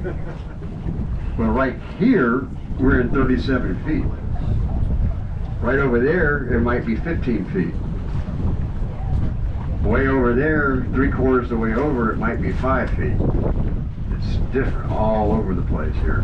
Well, right here, we're in 37 feet. Right over there, it might be 15 feet. Way over there, 3/4 of the way over, it might be 5 feet. It's different all over the place here.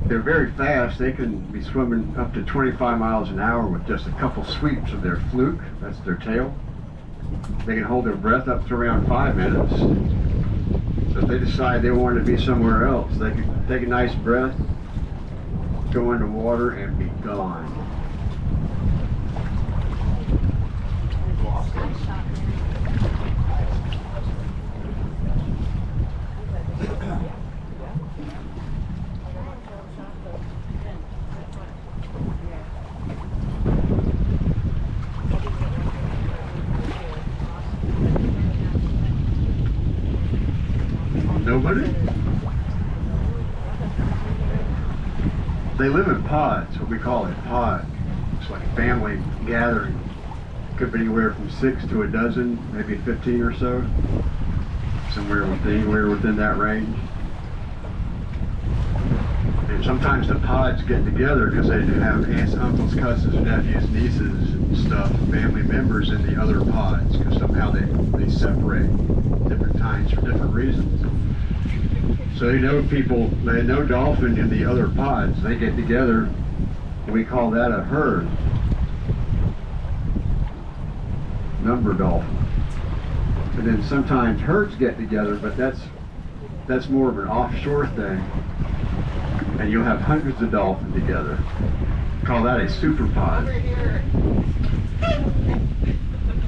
They're very fast. They can be swimming up to 25 miles an hour with just a couple sweeps of their fluke. That's their tail. They can hold their breath up to around 5 minutes. So if they decide they want to be somewhere else, they can take a nice breath, go into water, and be gone. Nobody? They live in pods, what we call it, pod. It's like a family gathering. Could be anywhere from 6 to a dozen, maybe 15 or so. Anywhere within that range. And sometimes the pods get together because they do have aunts, uncles, cousins, nephews, nieces, and stuff, family members in the other pods, because somehow they separate different times for different reasons. So they know dolphin in the other pods. They get together, and we call that a herd. Number dolphin. And then sometimes herds get together, but that's more of an offshore thing. And you'll have hundreds of dolphins together. Call that a super pod.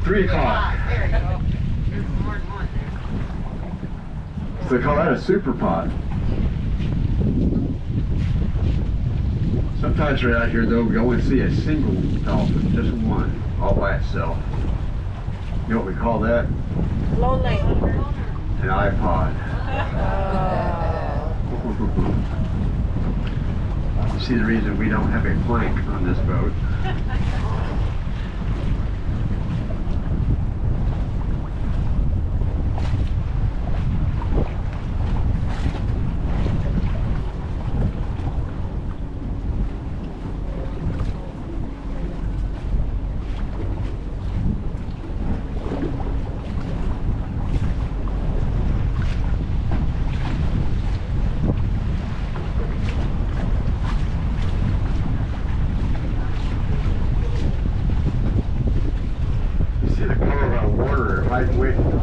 3 o'clock. There you go. There's more than one there. So they call that a super pod. Sometimes right out here though, we only see a single dolphin, just one, all by itself. You know what we call that? Lonely. An iPod. You see the reason we don't have a plank on this boat.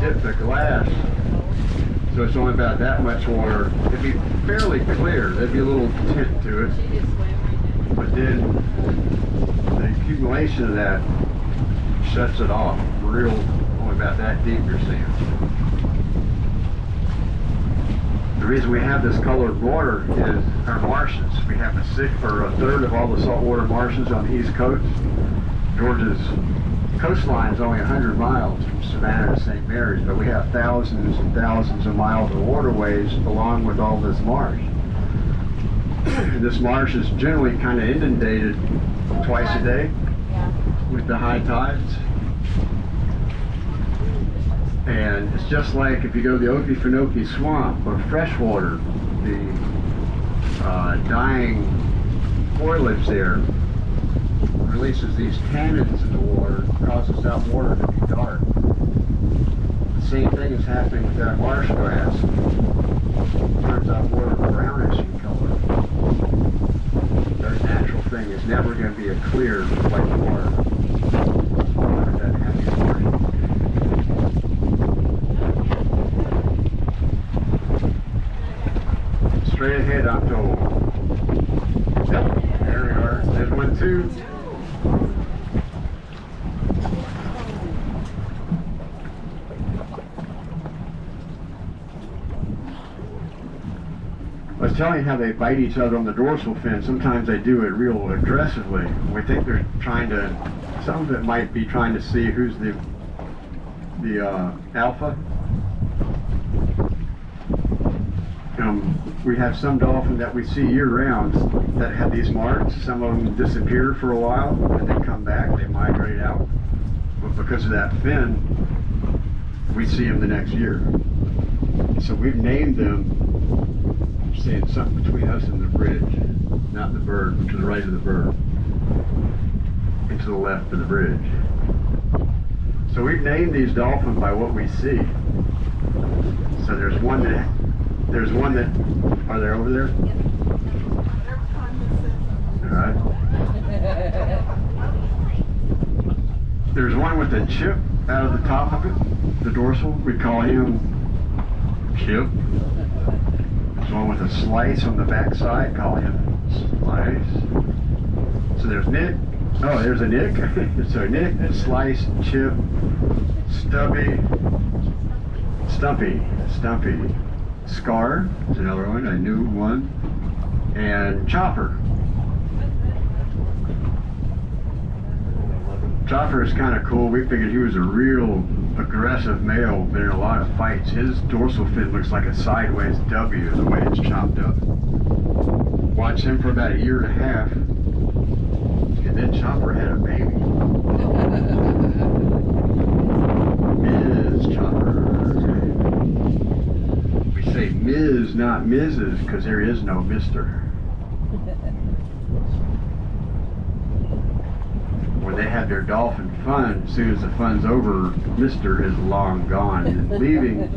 Dip the glass, so it's only about that much water. It'd be fairly clear. There'd be a little tint to it, but then the accumulation of that shuts it off. Only about that deep you're seeing. The reason we have this colored water is our marshes. We have a third of all the saltwater marshes on the East Coast. Georgia's coastline is only 100 miles from Savannah to St. Mary's, but we have thousands and thousands of miles of waterways along with all this marsh. And this marsh is generally kind of inundated twice a day with the high tides. And it's just like if you go to the Okefenokee Swamp or freshwater, the dying foliage there releases these tannins in the water, causes that water to be dark. The same thing is happening with that marsh grass. Turns that water brownish in color. Very natural thing. It's never going to be a clear white water. That happy water. Straight ahead, I'm told. Yep, there we are. There's one too. I was telling you how they bite each other on the dorsal fin. Sometimes they do it real aggressively. We think they're trying to, some of it might be trying to see who's the alpha. We have some dolphin that we see year-round that have these marks. Some of them disappear for a while and then come back. They migrate out. because of that fin, we see them the next year. So we've named them, saying something between us and the bridge, not the bird, but to the right of the bird, and to the left of the bridge. So we've named these dolphins by what we see. So there's one that, are they over there? All right. There's one with a chip out of the top of it, the dorsal. We call him Chip. There's one with a slice on the back side, call him Slice. So there's Nick. Oh, there's a Nick. So Nick, Slice, Chip, Stumpy, Scar is another one, a new one, and Chopper. Chopper is kind of cool. We figured he was a real aggressive male, been in a lot of fights. His dorsal fin looks like a sideways W the way it's chopped up. Watched him for about 1.5 years, and then Chopper had a baby. Ms. Chopper. We say Ms., not Mrs., because there is no Mr. When they had their dolphin fun, as soon as the fun's over, Mr. is long gone, and leaving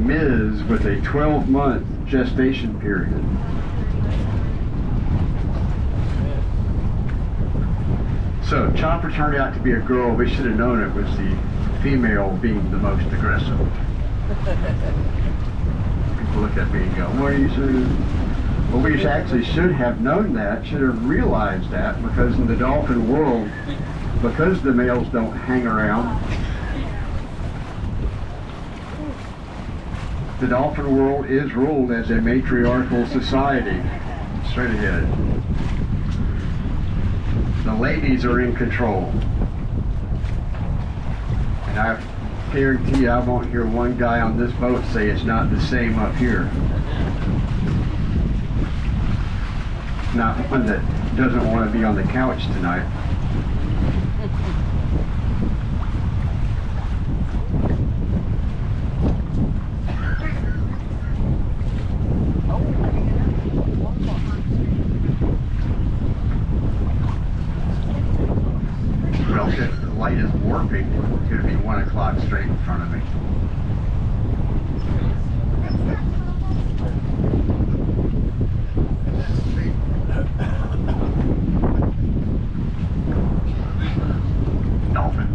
Ms. with a 12-month gestation period. So Chopper turned out to be a girl. We should have known it was the female being the most aggressive. People look at me and go, what are you saying? Well, we actually should have known that, should have realized that, because in the dolphin world, because the males don't hang around, the dolphin world is ruled as a matriarchal society. Straight ahead. The ladies are in control. And I guarantee you I won't hear one guy on this boat say it's not the same up here. Not one that doesn't want to be on the couch tonight. Well, if the light is warping, it's going to be 1 o'clock straight in front of me. Dolphin.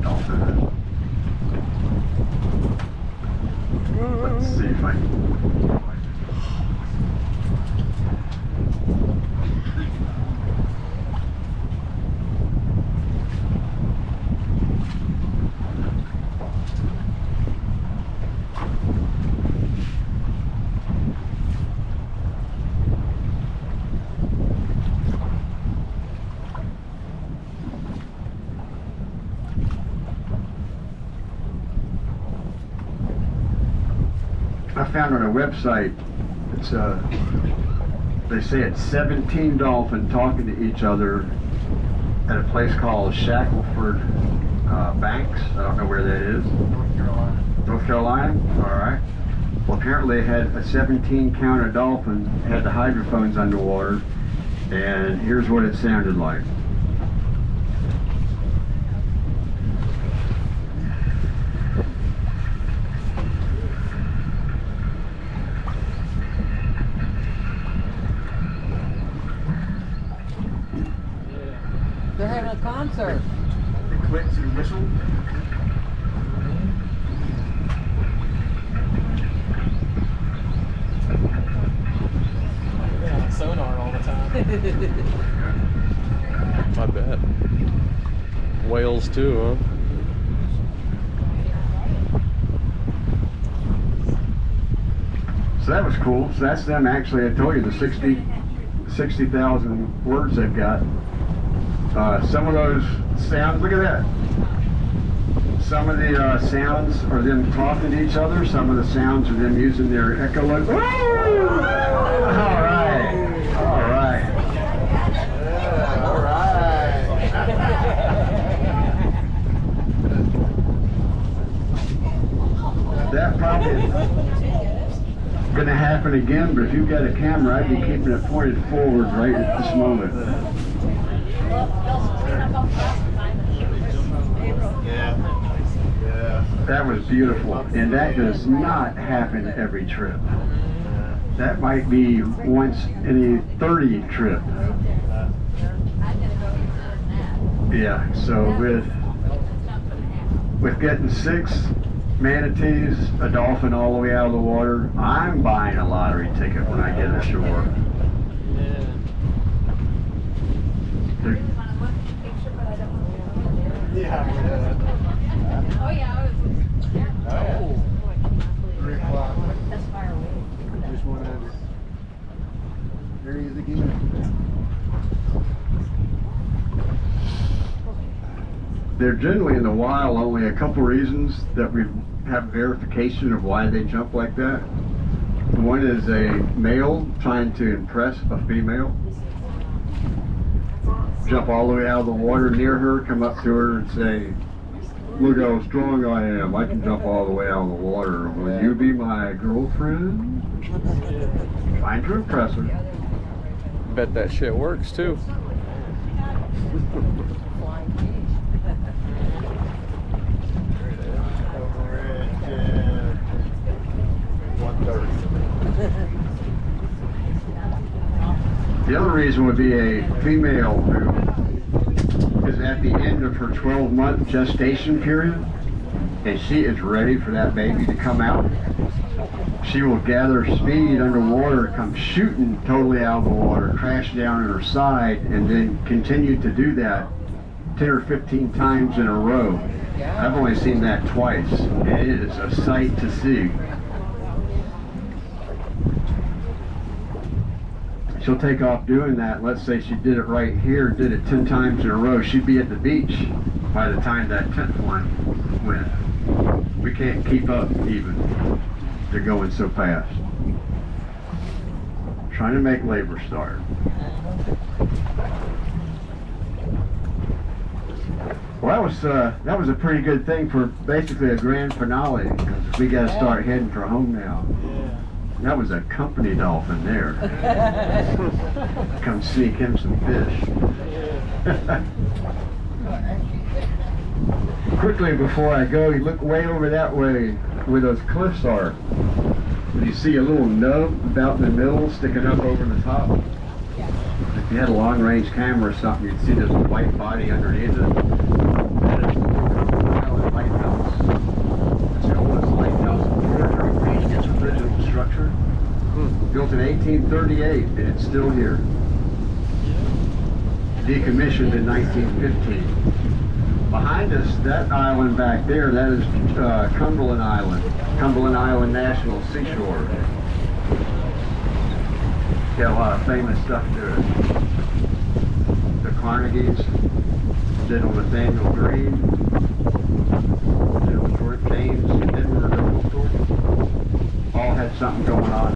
Let's see if I can. I found on a website, it's they say it's 17 dolphins talking to each other at a place called Shackleford Banks. I don't know where that is. North Carolina? All right. Well, apparently they had a 17 counter dolphin, had the hydrophones underwater, and here's what it sounded like. They're having a concert. They clicks and whistle. Yeah, on sonar all the time. I bet. Whales too, huh? So that was cool. So that's them actually, I told you, the 60,000 words they've got. Some of those sounds, look at that. Some of the sounds are them talking to each other. Some of the sounds are them using their echolocation. All right. All right. Yeah, all right. probably gonna happen again, but if you've got a camera, I'd be keeping it pointed forward right at this moment. Yeah. That was beautiful, and that does not happen every trip. That might be once in a 30 trip. Yeah, so with getting 6 manatees, a dolphin all the way out of the water, I'm buying a lottery ticket when I get ashore. Yeah. Oh, yeah. Oh. 3 o'clock. That's far away. Just one under. There he is again. They're generally in the wild only a couple reasons that we have verification of why they jump like that. One is a male trying to impress a female. Jump all the way out of the water near her, come up to her and say, "Look how strong I am. I can jump all the way out of the water. Will you be my girlfriend?" Trying to impress her. Bet that shit works too. The other reason would be a female who is at the end of her 12-month gestation period, and she is ready for that baby to come out. She will gather speed underwater, come shooting totally out of the water, crash down on her side, and then continue to do that 10 or 15 times in a row. I've only seen that twice, and it is a sight to see. She'll take off doing that. Let's say she did it right here, did it 10 times in a row. She'd be at the beach by the time that 10th one went. We can't keep up even. They're going so fast. Trying to make labor start. Well, that was a pretty good thing for basically a grand finale, because we got to start heading for home now. That was a company dolphin there. Come sneak him some fish. Quickly before I go, you look way over that way where those cliffs are. You see a little nub about in the middle sticking up over the top. If you had a long-range camera or something, you'd see this white body underneath it. That is the Island Lighthouse. It's the oldest lighthouse in Florida. Reached its original structure. Built in 1838, and it's still here. Decommissioned in 1915. Behind us, that island back there, that is Cumberland Island National Seashore. Got a lot of famous stuff there. The Carnegies, General Nathaniel Greene, General George James, Edward Earl Thornton, all had something going on.